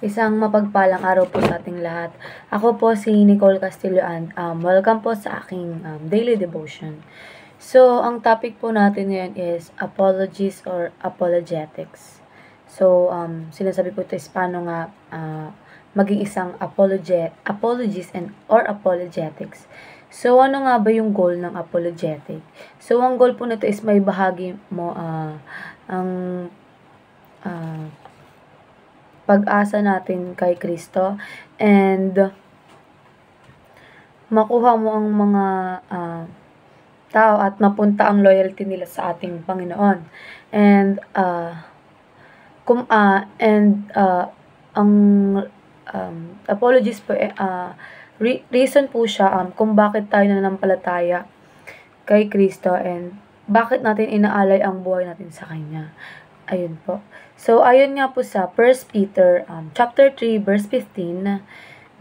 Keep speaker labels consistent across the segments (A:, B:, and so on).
A: Isang mapagpalang araw po sa ating lahat. Ako po si Nicole Castillo and welcome po sa aking daily devotion. So, ang topic po natin ngayon is apologies or apologetics. So, sinasabi po ito is paano nga maging isang apologies and or apologetics. So, ano nga ba yung goal ng apologetic? So, ang goal po nito is may bahagi mo ang pag-asa natin kay Kristo and makuha mo ang mga tao at mapunta ang loyalty nila sa ating Panginoon. And ang apologies po reason po siya kung bakit tayo nananampalataya kay Kristo and bakit natin inaalay ang buhay natin sa Kanya. Ayun po. So, ayun nga po sa 1 Peter chapter 3 verse 15,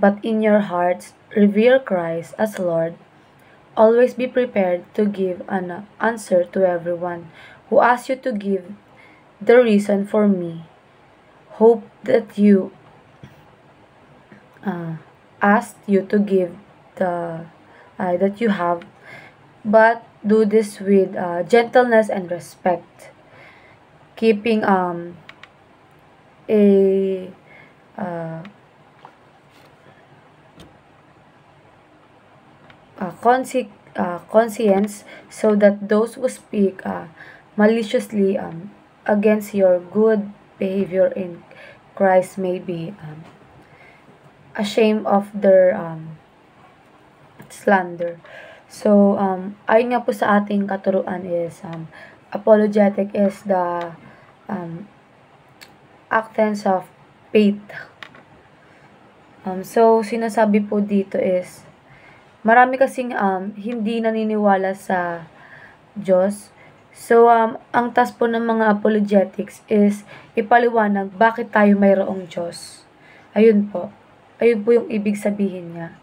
A: but in your hearts revere Christ as Lord. Always be prepared to give an answer to everyone who asks you to give the reason for me. Hope that you asked you to give that you have, but do this with gentleness and respect, keeping conscience, so that those who speak maliciously against your good behavior in Christ may be ashamed of their slander. So, ayon nga po sa ating katuruan is apologetic is the actions of faith. So, sinasabi po dito is marami kasing hindi naniniwala sa Diyos. So, ang task po ng mga apologetics is ipaliwanag bakit tayo mayroong Diyos. Ayun po. Ayun po yung ibig sabihin niya.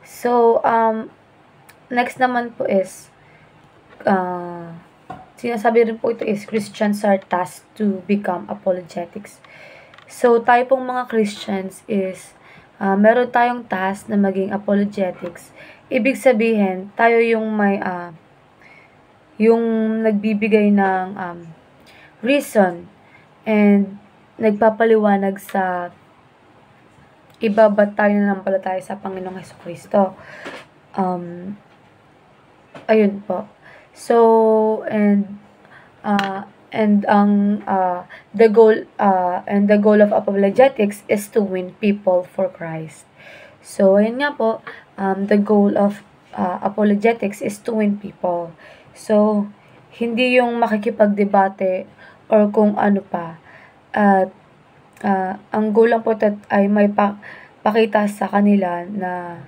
A: So, next naman po is sinasabi rin po ito is Christians are tasked to become apologetics. So, tayo pong mga Christians is meron tayong task na maging apologetics. Ibig sabihin, tayo yung may yung nagbibigay ng reason and nagpapaliwanag sa iba ba't tayo nananampalataya sa Panginoong Hesukristo. Ayun po. So, and the goal of apologetics is to win people for Christ. So, ayun nga po, the goal of apologetics is to win people. So, hindi yung makikipagdebate or kung ano pa. At ang goal lang po ay may pakita sa kanila na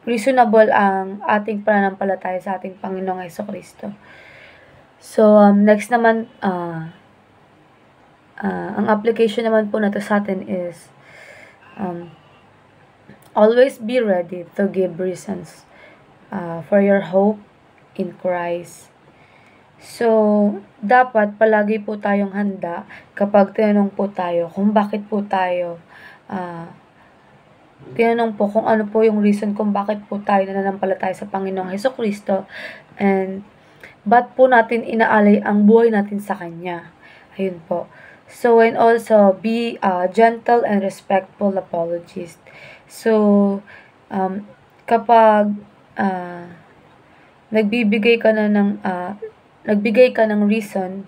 A: reasonable ang ating pananampalataya sa ating Panginoong Hesukristo. So, next naman, ang application naman po nato sa atin is always be ready to give reasons for your hope in Christ. So, dapat palagi po tayong handa kapag tinanong po tayo kung bakit po tayo tinanong po kung ano po yung reason kung bakit po tayo nananampalataya sa Panginoong Hesukristo and ba't po natin inaalay ang buhay natin sa Kanya. Ayun po. So, and also be gentle and respectful apologist. So, kapag nagbigay ka ng reason,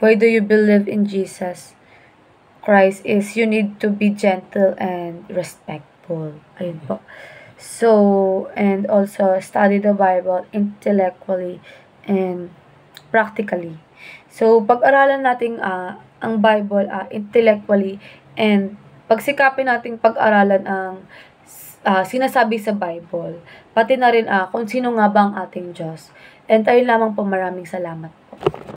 A: why do you believe in Jesus Christ is you need to be gentle and respectful. Ayun po. So, and also study the Bible intellectually and practically. So, pag-aralan natin ang Bible intellectually and pagsikapin nating pag-aralan ang sinasabi sa Bible, pati na rin kung sino nga ba ang ating Diyos. And ayun lamang po, maraming salamat po.